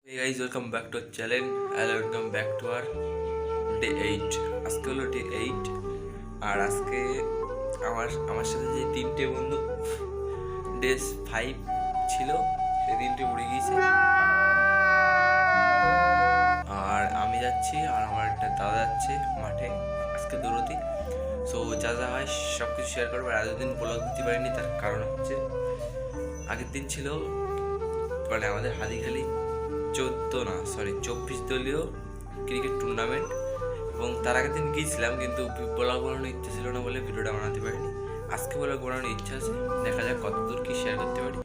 Hey guys, welcome back to our channel and welcome back to our day 8. আজকে হলো day 8 আর আজকে আমার সাথে যে তিনটে বন্ধু day 5 ছিল সেই তিনটে উড়ে গিয়েছে আর আমি যাচ্ছি আর আমার একটা দাদা যাচ্ছে মাঠে আজকে দৌড়তে। সো যা যা হয় সব কিছু শেয়ার করবো। আর এতদিন ব্লগ দিতে পারিনি, তার কারণ হচ্ছে আগের দিন ছিল মানে আমাদের হাদিখালি 24 দলীয় ক্রিকেট টুর্নামেন্ট এবং তার আগের দিন গিয়েছিলাম, কিন্তু ব্লগ বানানোর ইচ্ছা ছিল না বলে ভিডিওটা বানাতে পারিনি। আজকে ব্লগ বানানোর ইচ্ছা আছে, দেখা যাক কতদূর কি শেয়ার করতে পারি।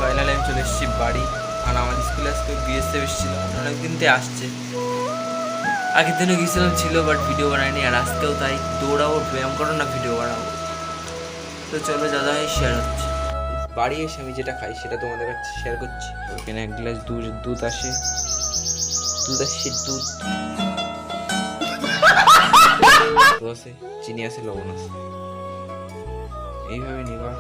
ফাইনালি আমি চলে এসেছি বাড়ি। আর আমাদের স্কুলে আজকে বিএসএফ এসেছিল, অনেকদিন থেকে আসছে। আগের দিনও গিয়েছিলাম ছিল, বাট ভিডিও বানাইনি। আর আজকেও তাই, দৌড়াবো, ব্যায়াম করো না ভিডিও বানাবো। তো চলো দাদা শেয়ার হচ্ছে। বাড়ি এসে আমি যেটা খাই সেটা তোমাদের কাছে শেয়ার করছি। ওখানে এক গ্লাস দুধ আসে, দুধ আছে, চিনি আছে, লবণ আছে, এইভাবে নিবা।